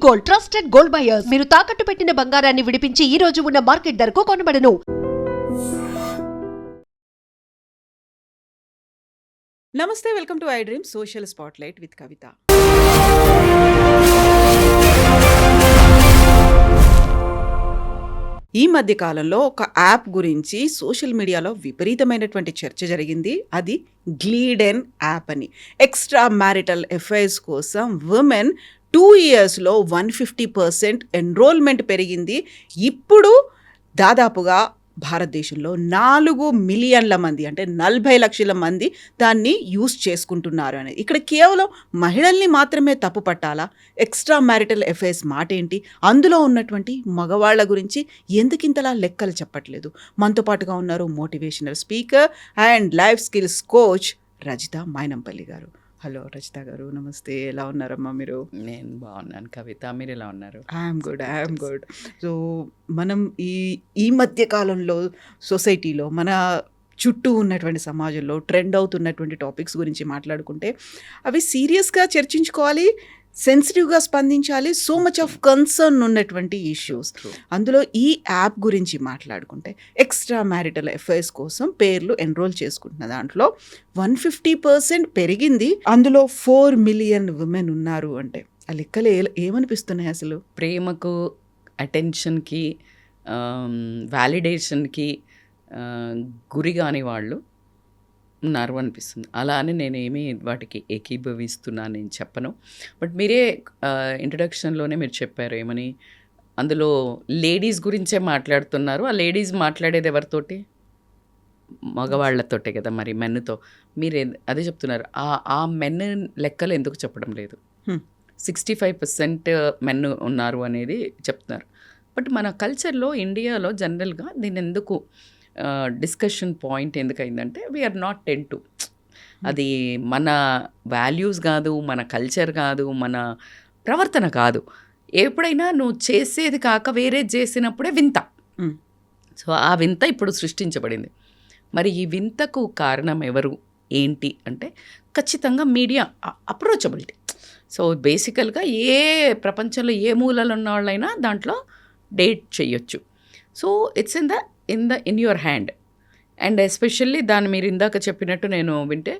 Gold, trusted gold buyers. మీరు తాకట్టు పెట్టిన బంగారాన్ని విడిపించి ఈ రోజు ఉన్న మార్కెట్ ధరకు కొనబడను. నమస్తే, welcome to I dream social spotlight with Kavitha. ఈ మధ్య కాలంలో ఒక యాప్ గురించి సోషల్ మీడియాలో విపరీతమైనటువంటి చర్చ జరిగింది. అది గ్లీడెన్ యాప్ అని. ఎక్స్ట్రా మ్యారిటల్ అఫైర్స్ కోసం ఉమెన్ 2 yearsలో 150% ఎన్రోల్మెంట్ పెరిగింది. ఇప్పుడు దాదాపుగా భారతదేశంలో 4 మిలియన్ల మంది, అంటే 40 లక్షల మంది దాన్ని యూస్ చేసుకుంటున్నారు అనేది. ఇక్కడ కేవలం మహిళల్ని మాత్రమే తప్పు పట్టాలా? ఎక్స్ట్రా మ్యారిటల్ అఫైర్స్ మాట ఏంటి? అందులో ఉన్నటువంటి మగవాళ్ల గురించి ఎందుకింతలా లెక్కలు చెప్పట్లేదు? మనతో పాటుగా ఉన్నారు motivational speaker and life skills coach Rajitha Mynampally గారు. హలో రజిత గారు, నమస్తే. ఎలా ఉన్నారమ్మా మీరు? నేను బాగున్నాను కవిత, మీరు ఎలా ఉన్నారు? I'm good. సో మనం ఈ మధ్య కాలంలో సొసైటీలో, మన చుట్టూ ఉన్నటువంటి సమాజంలో ట్రెండ్ అవుతున్నటువంటి టాపిక్స్ గురించి మాట్లాడుకుంటే అవి సీరియస్గా చర్చించుకోవాలి, సెన్సిటివ్గా స్పందించాలి. సో మచ్ ఆఫ్ కన్సర్న్ ఉన్నటువంటి ఇష్యూస్. అందులో ఈ యాప్ గురించి మాట్లాడుకుంటే ఎక్స్ట్రా మ్యారిటల్ అఫైర్స్ కోసం పేర్లు ఎన్రోల్ చేసుకుంటున్న దాంట్లో 150% పెరిగింది. అందులో 4 మిలియన్ ఉమెన్ ఉన్నారు అంటే ఆ లెక్కలు ఏమనిపిస్తున్నాయి అసలు? ప్రేమకు, అటెన్షన్కి, వ్యాలిడేషన్కి గురి కాని వాళ్ళు ఉన్నారు అనిపిస్తుంది. అలా అని నేనేమి వాటికి ఏకీభవిస్తున్నాను నేను చెప్పను. బట్ మీరే ఇంట్రడక్షన్లోనే మీరు చెప్పారు ఏమని, అందులో లేడీస్ గురించే మాట్లాడుతున్నారు. ఆ లేడీస్ మాట్లాడేది ఎవరితోటి? మగవాళ్లతోటే కదా, మరి మెన్నుతో మీరు అదే చెప్తున్నారు. ఆ మెన్ లెక్కలు ఎందుకు చెప్పడం లేదు? 65% మెన్ ఉన్నారు అనేది చెప్తున్నారు. బట్ మన కల్చర్లో, ఇండియాలో జనరల్గా దీన్ని ఎందుకు డిస్కషన్ పాయింట్ ఎందుకైందంటే వీఆర్ నాట్ టెన్ టు, అది మన వాల్యూస్ కాదు, మన కల్చర్ కాదు, మన ప్రవర్తన కాదు. ఎప్పుడైనా నువ్వు చేసేది కాక వేరే చేసినప్పుడే వింత. సో ఆ వింత ఇప్పుడు సృష్టించబడింది. మరి ఈ వింతకు కారణం ఎవరు, ఏంటి అంటే ఖచ్చితంగా మీడియా అప్రోచబిలిటీ. సో బేసికల్గా ఏ ప్రపంచంలో ఏ మూలలో ఉన్న వాళ్ళైనా దాంట్లో డేట్ చేయొచ్చు. So it's in your hand. And especially దాన్ని మీరు ఇందాక చెప్పినట్టు నేను వింటే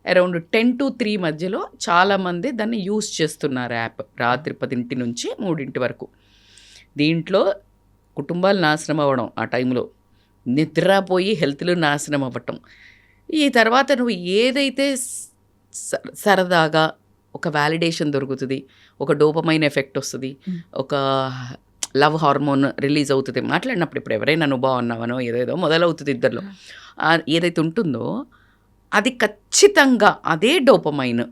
అరౌండ్ 10 to 3 మధ్యలో చాలామంది దాన్ని యూస్ చేస్తున్నారు యాప్. రాత్రి 10 నుంచి 3 వరకు. దీంట్లో కుటుంబాలు నాశనం అవ్వడం, ఆ టైంలో నిద్రపోయి హెల్త్లు నాశనం అవ్వటం. ఈ తర్వాత నువ్వు ఏదైతే సరదాగా ఒక వ్యాలిడేషన్ దొరుకుతుంది, ఒక డోపమైన్ ఎఫెక్ట్ వస్తుంది, ఒక లవ్ హార్మోన్ రిలీజ్ అవుతుంది మాట్లాడినప్పుడు. ఇప్పుడు ఎవరైనా నువ్వు బాగున్నావనో ఏదేదో మొదలవుతుంది ఇద్దరిలో. ఏదైతే ఉంటుందో అది ఖచ్చితంగా అదే డోపమైన్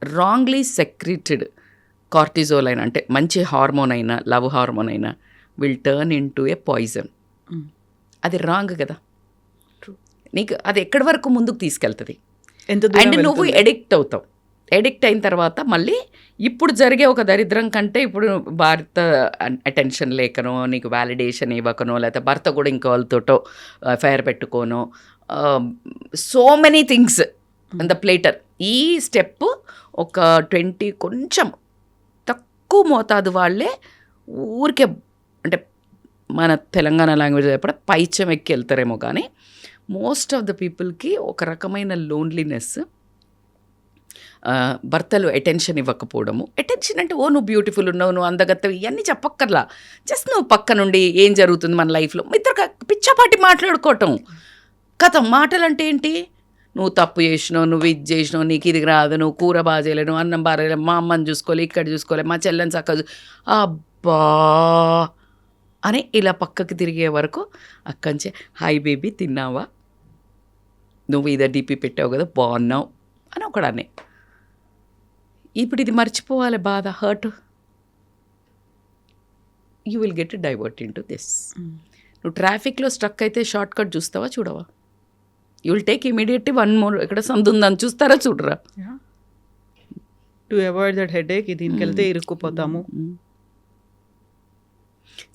రాంగ్లీ సెక్రెటెడ్ కార్టిజోల్ అయినా, అంటే మంచి హార్మోన్ అయినా, లవ్ హార్మోన్ అయినా will turn in to A poison. అది రాంగ్ కదా. నీకు అది ఎక్కడి వరకు ముందుకు తీసుకెళ్తుంది? అండ్ నువ్వు ఎడిక్ట్ అవుతావు. ఎడిక్ట్ అయిన తర్వాత మళ్ళీ ఇప్పుడు జరిగే ఒక దరిద్రం కంటే, ఇప్పుడు భర్త అటెన్షన్ లేకనో, నీకు వ్యాలిడేషన్ ఇవ్వకనో, లేకపోతే భర్త కూడా ఇంకో వాళ్ళతోటో అఫైర్ పెట్టుకోనో, so many things in the platter. ఈ స్టెప్ ఒక 20 కొంచెం తక్కువ మోతాదు వాళ్ళే ఊరికే, అంటే మన తెలంగాణ లాంగ్వేజ్ చెప్పడం పైచం ఎక్కి వెళ్తారేమో, కానీ మోస్ట్ ఆఫ్ ద పీపుల్కి ఒక రకమైన లోన్లీనెస్, భర్తలు అటెన్షన్ ఇవ్వకపోవడము. అటెన్షన్ అంటే నువ్వు బ్యూటిఫుల్ ఉన్నావు, నువ్వు అందగత్తవి, ఇవన్నీ చెప్పక్కర్లా. జస్ట్ నువ్వు పక్క నుండి ఏం జరుగుతుంది మన లైఫ్లో, ఇద్దరు పిచ్చపాటి మాట్లాడుకోవటం. కథం మాటలు అంటే ఏంటి? నువ్వు తప్పు చేసినావు, నువ్వు ఇది చేసినావు, నీకు ఇది రాదు, నువ్వు కూర బాగా చేయలేవు, నువ్వు అన్నం బాగా చేయలేవు, మా అమ్మని చూసుకోవాలి, ఇక్కడ చూసుకోవాలి, మా చెల్లెని చక్కగా అబ్బా అని ఇలా పక్కకి తిరిగే వరకు అక్కంచే హాయ్ బేబీ తిన్నావా, నువ్వు ఇదే డీపీ పెట్టావు కదా బాగున్నావు అని ఒకడాన్ని. ఇప్పుడు ఇది మర్చిపోవాలి, బాధ, hurt. You will get divert in to this. నువ్వు ట్రాఫిక్లో స్ట్రక్ అయితే షార్ట్ కట్ చూస్తావా, చూడవా? You will take immediately 1 more, ఇక్కడ సందు ఉందని చూస్తారా, చూడరా? టు అవాయిడ్ దట్ హెడేక్ దీనికి వెళ్తే ఇరుక్కుపోతాము.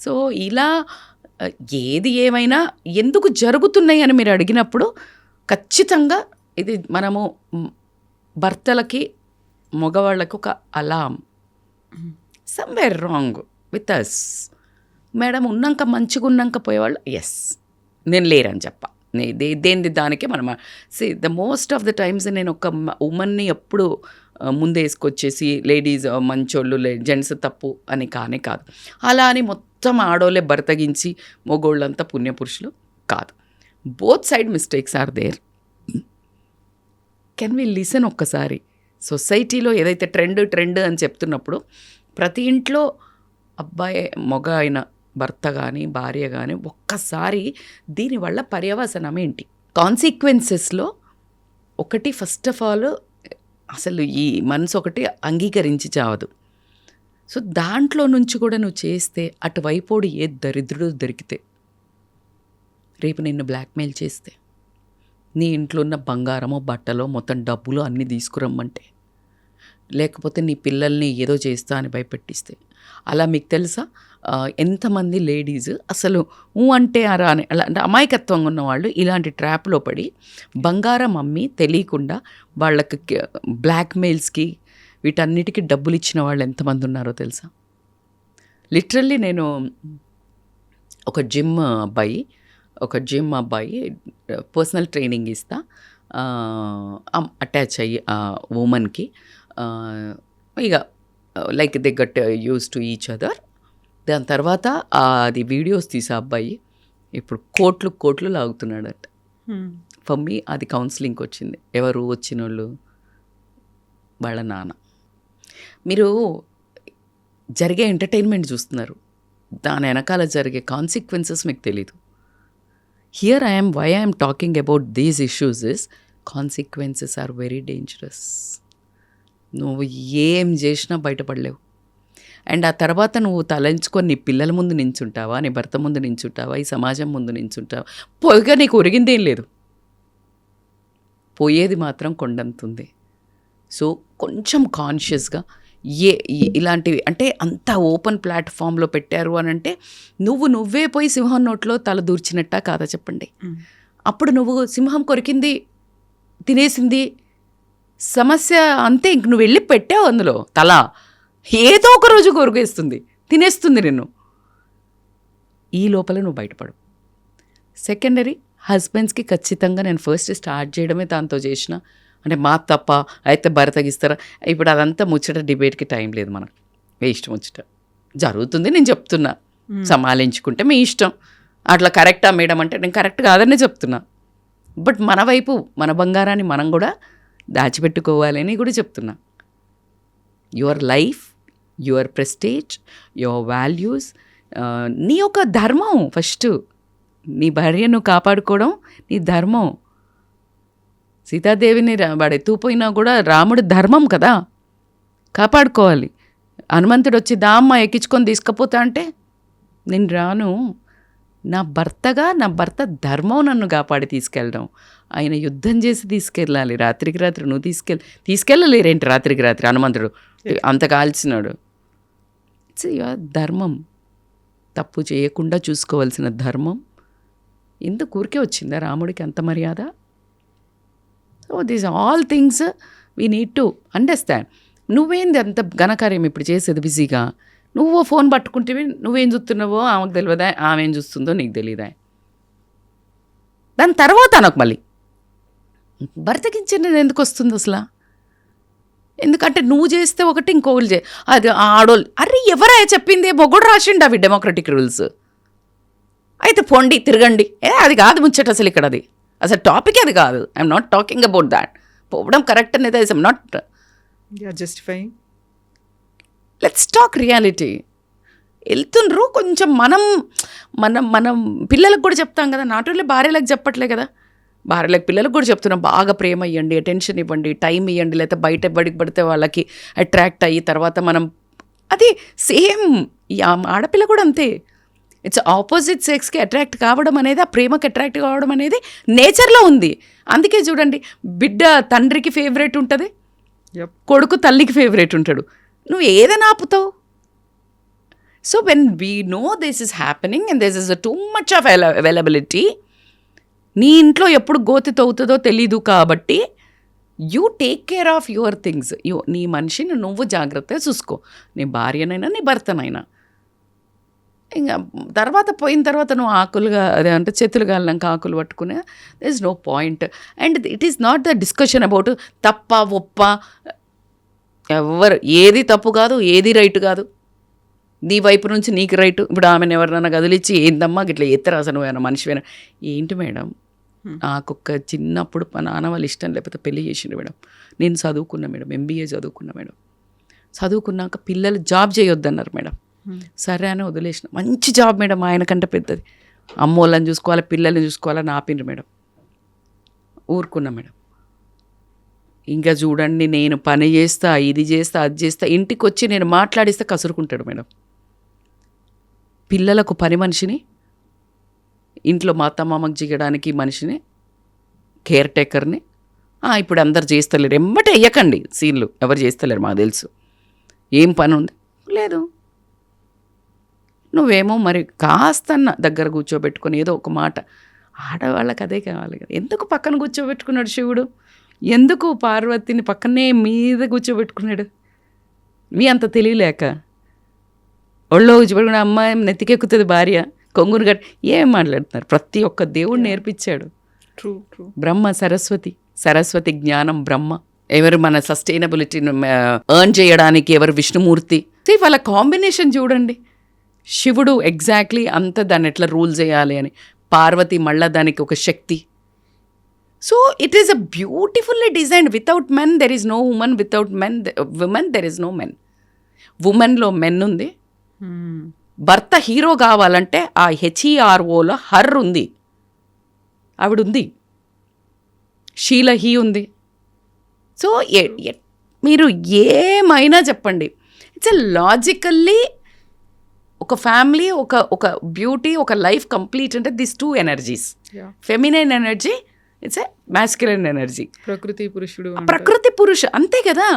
సో ఇలా ఏది ఏమైనా ఎందుకు జరుగుతున్నాయి అని మీరు అడిగినప్పుడు ఖచ్చితంగా ఇది మనము భర్తలకి మగవాళ్ళకు ఒక అలాం. Somewhere wrong with us. Madam ఉన్నాక మంచిగా ఉన్నాక పోయేవాళ్ళు ఎస్ నేను లేరని చెప్ప. దేనిది దానికే మనం the most of the times నేను ఒక ఉమెన్ని ఎప్పుడు ముందే వేసుకొచ్చేసి లేడీస్ మంచోళ్ళు జెంట్స్ తప్పు అని కానే కాదు. అలా అని మొత్తం ఆడోళ్ళే బర్తగించి మొగోళ్ళంతా పుణ్యపురుషులు కాదు. Both side mistakes are there. Can we listen ఒక్కసారి? సొసైటీలో ఏదైతే ట్రెండ్ అని చెప్తున్నప్పుడు ప్రతి ఇంట్లో అబ్బాయి మగ అయిన భర్త కానీ భార్య కానీ ఒక్కసారి దీనివల్ల పర్యవసనం ఏంటి, కాన్సిక్వెన్సెస్లో ఒకటి ఫస్ట్ ఆఫ్ ఆల్ అసలు ఈ మనసు ఒకటి అంగీకరించి చావదు. సో దాంట్లో నుంచి కూడా నువ్వు చేస్తే అటువైపోడు ఏ దరిద్రుడు దొరికితే రేపు నిన్ను బ్లాక్మెయిల్ చేస్తే, నీ ఇంట్లో ఉన్న బంగారమో బట్టలో మొత్తం డబ్బులు అన్నీ తీసుకురమ్మంటే, లేకపోతే నీ పిల్లల్ని ఏదో చేస్తా అని భయపెట్టిస్తే, అలా మీకు తెలుసా ఎంతమంది లేడీస్ అసలు అంటే అరా అని అలా అంటే అమాయకత్వంగా ఉన్నవాళ్ళు ఇలాంటి ట్రాప్లో పడి బంగారం అమ్మి తెలియకుండా వాళ్ళకి బ్లాక్మెయిల్స్కి వీటన్నిటికీ డబ్బులు ఇచ్చిన వాళ్ళు ఎంతమంది ఉన్నారో తెలుసా? లిటరల్లీ నేను ఒక జిమ్ అబ్బాయి పర్సనల్ ట్రైనింగ్ ఇస్తా, అటాచ్ అయ్యి ఉమెన్కి ఇక like they gut use to each other. దాని తర్వాత అది వీడియోస్ తీసే అబ్బాయి ఇప్పుడు కోట్లు లాగుతున్నాడట. ఫర్ మీ అది కౌన్సిలింగ్కి వచ్చింది. ఎవరు వచ్చిన వాళ్ళు? వాళ్ళ నాన్న. మీరు జరిగే ఎంటర్టైన్మెంట్ చూస్తున్నారు, దాని వెనకాల జరిగే కాన్సిక్వెన్సెస్ మీకు తెలీదు. Here why I'm talking about these issues is consequences are very dangerous. నువ్వు ఏం చేసినా బయటపడలేవు. అండ్ ఆ తర్వాత నువ్వు తలంచుకొని నీ పిల్లల ముందు నించుంటావా, నీ భర్త ముందు నించుంటావా, ఈ సమాజం ముందు నించుంటావా, పోయిగా నీకు ఒరిగిందేం లేదు, పోయేది మాత్రం కొండంతుంది. సో కొంచెం కాన్షియస్గా ఇలాంటివి అంటే అంత ఓపెన్ ప్లాట్ఫామ్లో పెట్టారు అని అంటే నువ్వే పోయి సింహం నోట్లో తల దూర్చినట్టా కాదా చెప్పండి? అప్పుడు నువ్వు సింహం కొరికింది తినేసింది సమస్య అంతే. ఇంక నువ్వు వెళ్ళి పెట్టావు అందులో తల, ఏదో ఒక రోజు కొరికేస్తుంది, తినేస్తుంది నిన్ను. ఈ లోపల నువ్వు బయటపడు. సెకండరీ హస్బెండ్స్కి ఖచ్చితంగా నేను ఫస్ట్ స్టార్ట్ చేయడమే దాంతో చేసిన. అంటే మా తప్ప అయితే భరతగిస్తారా? ఇప్పుడు అదంతా ముచ్చట డిబేట్కి టైం లేదు మనకు, మీ ఇష్టం ముచ్చట జరుగుతుంది. నేను చెప్తున్నా సమాలించుకుంటే మీ ఇష్టం. అట్లా కరెక్టా మేడం అంటే నేను కరెక్ట్ కాదనే చెప్తున్నా. బట్ మన వైపు మన బంగారాన్ని మనం కూడా దాచిపెట్టుకోవాలని కూడా చెప్తున్నా. Your life, your prestige, your values, నీ యొక్క ధర్మం. ఫస్ట్ నీ భార్యను కాపాడుకోవడం నీ ధర్మం. సీతాదేవిని వాడు ఎత్తుకుపోయినా కూడా రాముడు ధర్మం కదా, కాపాడుకోవాలి. హనుమంతుడు వచ్చి దామ్మ ఎక్కించుకొని తీసుకుపోతా అంటే నేను రాను, నా భర్త ధర్మం నన్ను కాపాడి తీసుకెళ్ళడం. ఆయన యుద్ధం చేసి తీసుకెళ్ళాలి, రాత్రికి రాత్రి నువ్వు తీసుకెళ్ళలేరేంటి రాత్రికి రాత్రి? హనుమంతుడు అంత కాల్చినాడు. ఇట్స్ యువర్ ధర్మం, తప్పు చేయకుండా చూసుకోవాల్సిన ధర్మం. ఎందుకు ఊరికే వచ్చిందా రాముడికి అంత మర్యాద? So these all things we need to understand. నువ్వేంది అంత ఘనకార్యం ఇప్పుడు చేసేది బిజీగా? నువ్వు ఫోన్ పట్టుకుంటే నువ్వేం చూస్తున్నావో ఆమెకు తెలియదా, ఆమె ఏం చూస్తుందో నీకు తెలియదా? దాని తర్వాత నాకు మళ్ళీ భర్తకించిన ఎందుకు వస్తుంది అసలు? ఎందుకంటే నువ్వు చేస్తే ఒకటి ఇంకోళ్ళు అది ఆడోళ్ళు. అరే ఎవరా చెప్పింది? మొగుడు రాసిండు అవి డెమోక్రటిక్ రూల్స్. అయితే పొండి తిరగండి, అది కాదు ముచ్చట అసలు. ఇక్కడ అది అసలు టాపిక్ అది కాదు. I'm not talking about that. పోవడం కరెక్ట్ అనేది I'm not justifying. Let's talk reality. వెళ్తుండ్రు కొంచెం మనం మనం మనం పిల్లలకు కూడా చెప్తాం కదా, నాట్ ఓన్లీ భార్యలకు చెప్పట్లే కదా, భార్యలకు పిల్లలకు కూడా చెప్తున్నాం. బాగా ప్రేమ ఇవ్వండి, అటెన్షన్ ఇవ్వండి, టైం ఇవ్వండి. లేకపోతే బయట బడికి పడితే వాళ్ళకి అట్రాక్ట్ అయ్యి తర్వాత మనం అది సేమ్ ఈ ఆడపిల్ల కూడా అంతే. ఇట్స్ ఆపోజిట్ సెక్స్కి అట్రాక్ట్ కావడం అనేది, ఆ ప్రేమకి అట్రాక్ట్ కావడం అనేది నేచర్లో ఉంది. అందుకే చూడండి, బిడ్డ తండ్రికి ఫేవరెట్ ఉంటుంది, కొడుకు తల్లికి ఫేవరెట్ ఉంటాడు. నువ్వు ఏదైనా ఆపుతావు. So when we know this is happening and this is too much of availability, నీ ఇంట్లో ఎప్పుడు గోతి తవ్వుతుందో తెలీదు కాబట్టి you take care of your things. నీ మనిషిని నువ్వు జాగ్రత్తగా చూసుకో, నీ భార్యనైనా నీ భర్తనైనా. ఇంకా తర్వాత పోయిన తర్వాత నువ్వు ఆకులుగా అదే అంటే చేతులు గాలినాక ఆకులు పట్టుకునే there is no point. And it is not the discussion about తప్ప ఒప్ప. ఎవరు ఏది తప్పు కాదు, ఏది రైట్ కాదు. నీ వైపు నుంచి నీకు రైటు. ఇప్పుడు ఆమెను ఎవరినైనా కదిలిచ్చి ఏందమ్మా ఇట్లా ఎత్తరా అసలు నువ్వేనా మనిషివేనా? ఏంటి మేడం, నాకొక్క చిన్నప్పుడు మా నాన్న వాళ్ళు ఇష్టం లేకపోతే పెళ్లి చేసిండు మేడం. నేను చదువుకున్నా మేడం, MBA చదువుకున్నా మేడం. చదువుకున్నాక పిల్లలు జాబ్ చేయొద్దన్నారు మేడం. సరే అని వదిలేసిన. మంచి జాబ్ మేడం, ఆయన కంటే పెద్దది. అమ్మోళ్ళని చూసుకోవాలి, పిల్లల్ని చూసుకోవాలని ఆపిండ్రు మేడం. ఊరుకున్నా మేడం. ఇంకా చూడండి, నేను పని చేస్తా, ఇది చేస్తా, అది చేస్తా, ఇంటికి వచ్చి నేను మాట్లాడిస్తే కసురుకుంటాడు మేడం. పిల్లలకు పని మనిషిని, ఇంట్లో మా అత్తమామకు జిగడానికి మనిషిని, కేర్ టేకర్ని. ఇప్పుడు అందరు చేస్తలేరు, ఎమ్మటే వేయకండి సీన్లు. ఎవరు చేస్తలేరు మాకు తెలుసు. ఏం పని ఉంది లేదు. నువ్వేమో మరి కాస్తన్న దగ్గర కూర్చోబెట్టుకొని ఏదో ఒక మాట. ఆడవాళ్ళకి అదే కావాలి కదా. ఎందుకు పక్కన కూర్చోబెట్టుకున్నాడు శివుడు? ఎందుకు పార్వతిని పక్కనే మీద కూర్చోబెట్టుకున్నాడు? మీ అంత తెలియలేక ఒళ్ళో కూర్చోబెట్టుకున్న అమ్మాయి నెత్తికెక్కుతుంది భార్య, కొంగును గట్టి ఏం మాట్లాడుతున్నారు? ప్రతి ఒక్క దేవుడు నేర్పించాడు. True true. బ్రహ్మ సరస్వతి జ్ఞానం బ్రహ్మ. ఎవరు మన సస్టైనబిలిటీని ఎర్న్ చేయడానికి ఎవరు విష్ణుమూర్తి. వాళ్ళ కాంబినేషన్ చూడండి. శివుడు ఎగ్జాక్ట్లీ అంత దాన్ని ఎట్లా రూల్ చేయాలి అని, పార్వతి మళ్ళా దానికి ఒక శక్తి. So it is a beautifully designed. Without men there is no women, without women there is no men. ఉమెన్లో మెన్ ఉంది. భర్త హీరో కావాలంటే ఆ HEROలో హర్ ఉంది, ఆవిడ ఉంది. షీల హీ ఉంది. సో మీరు ఏమైనా చెప్పండి, ఇట్స్ ఎ లాజికల్లీ ఒక ఫ్యామిలీ, ఒక బ్యూటీ, ఒక లైఫ్ కంప్లీట్ అంటే this two energies. Feminine energy, it's a masculine energy. ప్రకృతి పురుష అంతే కదా.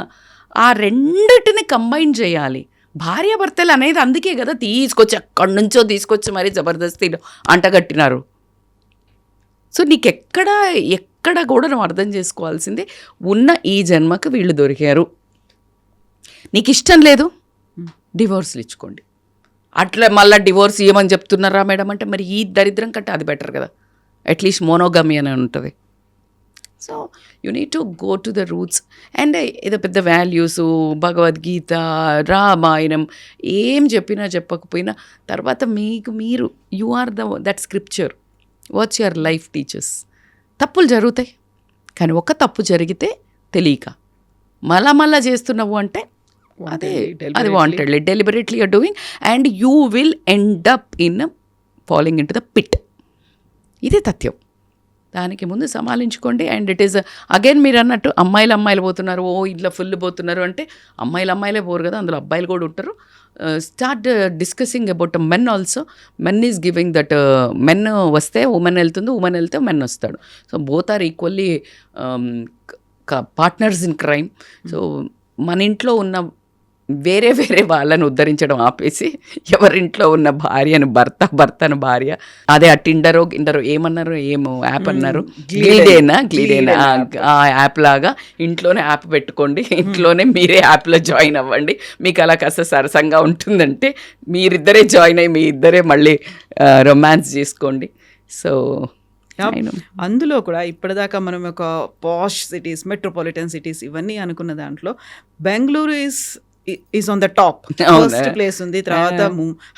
ఆ రెండిటిని కంబైన్ చేయాలి. భార్యాభర్తలు అనేది అందుకే కదా తీసుకొచ్చి అక్కడి నుంచో తీసుకొచ్చి మరీ జబర్దస్తిలో అంటగట్టినారు. సో నీకు ఎక్కడ కూడా నువ్వు అర్థం చేసుకోవాల్సింది, ఉన్న ఈ జన్మకు వీళ్ళు దొరికారు. నీకు ఇష్టం లేదు, డివోర్స్లు ఇచ్చుకోండి. అట్లా మళ్ళీ డివోర్స్ ఇవ్వమని చెప్తున్నారా మేడం అంటే, మరి ఈ దరిద్రం కంటే అది బెటర్ కదా. అట్లీస్ట్ మోనోగమి అని ఉంటుంది. So you need to go to the roots. And ఏదో పెద్ద వాల్యూస్, భగవద్గీత, రామాయణం ఏం చెప్పినా చెప్పకపోయినా తర్వాత మీరు you are that scripture. What's your life teachers. తప్పులు జరుగుతాయి, కానీ ఒక తప్పు జరిగితే తెలియక మళ్ళా చేస్తున్నావు అంటే అది wantedly, deliberately you're doing, and you will end up in following into the pit. ఇది తథ్యం. దానికి ముందు సమాలించుకోండి. అండ్ ఇట్ ఈస్ అగైన్ మీరు అన్నట్టు అమ్మాయిలు పోతున్నారు, ఇట్లా ఫుల్ పోతున్నారు అంటే, అమ్మాయిలే పోరు కదా, అందులో అబ్బాయిలు కూడా ఉంటారు. Start discussing about men also. Men is giving that. Men వస్తే ఉమెన్ వెళ్తుంది, ఉమెన్ వెళ్తే మెన్ వస్తాడు. So both are equally partners in crime. So మన ఇంట్లో ఉన్న వేరే వాళ్ళని ఉద్ధరించడం ఆపేసి ఎవరింట్లో ఉన్న భార్యను భర్తను భార్య, అదే ఆ టిండరో ఏమన్నారు, ఏమో యాప్ అన్నారు, గ్లీడేనా ఆ యాప్ లాగా ఇంట్లోనే యాప్ పెట్టుకోండి. ఇంట్లోనే మీరే యాప్లో జాయిన్ అవ్వండి. మీకు అలా కాస్త సరసంగా ఉంటుందంటే మీరిద్దరే జాయిన్ అయ్యి మీ ఇద్దరే మళ్ళీ రొమాన్స్ చేసుకోండి. సో అందులో కూడా ఇప్పటిదాకా మనం ఒక పాష్ సిటీస్, మెట్రోపాలిటన్ సిటీస్ ఇవన్నీ అనుకున్న దాంట్లో Bengaluru is on the top. First place ఉంది, తర్వాత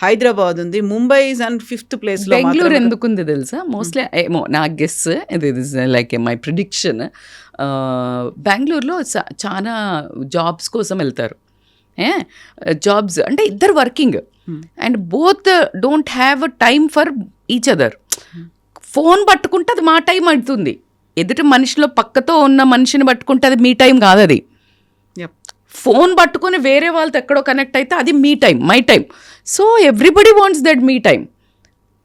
హైదరాబాద్ ఉంది, Mumbai is and 5th place. Bengaluru ఎందుకుంది తెలుసా? మోస్ట్లీ ఏమో నా గెస్, ఇది లైక్ మై ప్రిడిక్షన్. బెంగళూరులో చాలా జాబ్స్ కోసం వెళ్తారు. జాబ్స్ అంటే ఇద్దరు working and both don't have time for each other. Phone పట్టుకుంటే అది మా టైం అవుతుంది, ఎదుటి మనిషిలో పక్కతో ఉన్న మనిషిని పట్టుకుంటే అది మీ టైం కాదు. అది ఫోన్ పట్టుకొని వేరే వాళ్ళతో ఎక్కడో కనెక్ట్ అయితే అది me time, my time. So everybody wants that me time.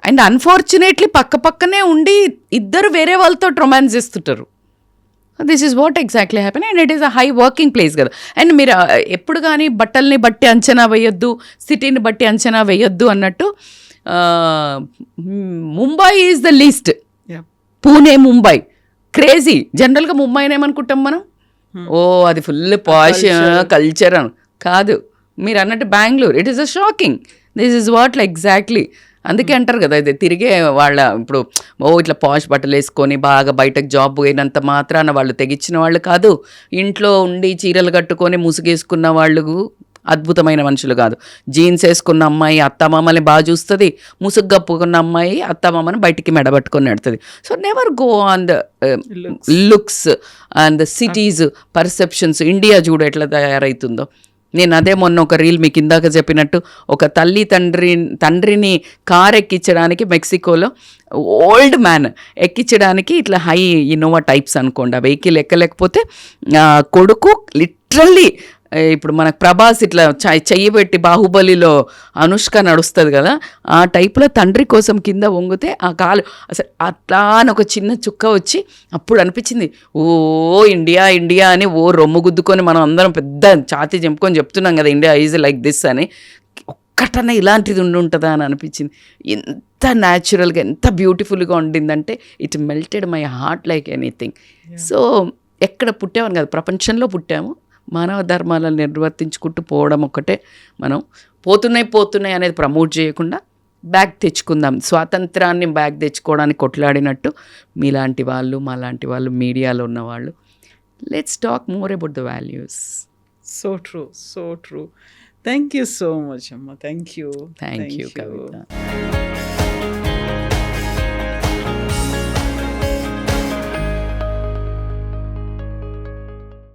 And unfortunately పక్కనే ఉండి ఇద్దరు వేరే వాళ్ళతో రొమాన్స్ చేస్తుంటారు. This is what exactly happen. And it is a high working place కదా. అండ్ మీరు ఎప్పుడు కానీ బట్టల్ని బట్టి అంచనా వేయొద్దు, సిటీని బట్టి అంచనా వేయొద్దు అన్నట్టు. Mumbai is the least. Pune, Mumbai crazy. జనరల్గా ముంబైని ఏమనుకుంటాం మనం, ఓ అది ఫుల్ పాష్ కల్చర్ కాదు. మీరు అన్నట్టు Bengaluru, it is a shocking. This is what exactly. అందుకే అంటారు కదా, ఇది తిరిగే వాళ్ళ ఇప్పుడు ఇట్లా పాష్ బట్టలు వేసుకొని బాగా బయటకు జాబ్ పోయినంత మాత్రాన వాళ్ళు తెగించిన వాళ్ళు కాదు. ఇంట్లో ఉండి చీరలు కట్టుకొని ముసుగేసుకున్న వాళ్ళు అద్భుతమైన మనుషులు కాదు. జీన్స్ వేసుకున్న అమ్మాయి అత్తమామని బాగా చూస్తుంది, ముసుగు కప్పుకున్న అమ్మాయి అత్తమామని బయటికి మెడబట్టుకొని నడుతుంది. So never go on the looks and the cities perceptions. India చూడు ఎట్లా తయారవుతుందో. నేను అదే మొన్న ఒక రీల్ మీకు ఇందాక చెప్పినట్టు, ఒక తండ్రిని కార్ ఎక్కించడానికి మెక్సికోలో ఓల్డ్ మ్యాన్ ఎక్కించడానికి ఇట్లా హై ఇన్నోవా టైప్స్ అనుకోండి, ఆ వెహికల్ ఎక్కలేకపోతే కొడుకు లిటరల్లీ ఇప్పుడు మనకు ప్రభాస్ ఇట్లా చెయ్యి పెట్టి బాహుబలిలో అనుష్క నడుస్తుంది కదా, ఆ టైప్లో తండ్రి కోసం కింద వంగితే ఆ కాలు అసలు అట్లా అని ఒక చిన్న చుక్క వచ్చి అప్పుడు అనిపించింది, ఓ ఇండియా ఇండియా అని ఓ రొమ్ము గుద్దుకొని మనం అందరం పెద్ద ఛాతీ చెంపుకొని చెప్తున్నాం కదా ఇండియా ఈజ్ లైక్ దిస్ అని. ఒక్కటన్నా ఇలాంటిది ఉంటుందా అని అనిపించింది. ఎంత న్యాచురల్గా ఎంత బ్యూటిఫుల్గా ఉండిందంటే it melted my heart like anything. So ఎక్కడ పుట్టామని కాదు, ప్రపంచంలో పుట్టాము. మానవ ధర్మాలను నిర్వర్తించుకుంటూ పోవడం ఒక్కటే. మనం పోతున్నాయి అనేది ప్రమోట్ చేయకుండా బ్యాగ్ తెచ్చుకుందాం. స్వాతంత్రాన్ని బ్యాగ్ తెచ్చుకోవడానికి కొట్లాడినట్టు మీలాంటి వాళ్ళు మాలాంటి వాళ్ళు మీడియాలో ఉన్నవాళ్ళు, let's talk more about the values. So true. Thank you so much అమ్మ. Thank you Kavitha.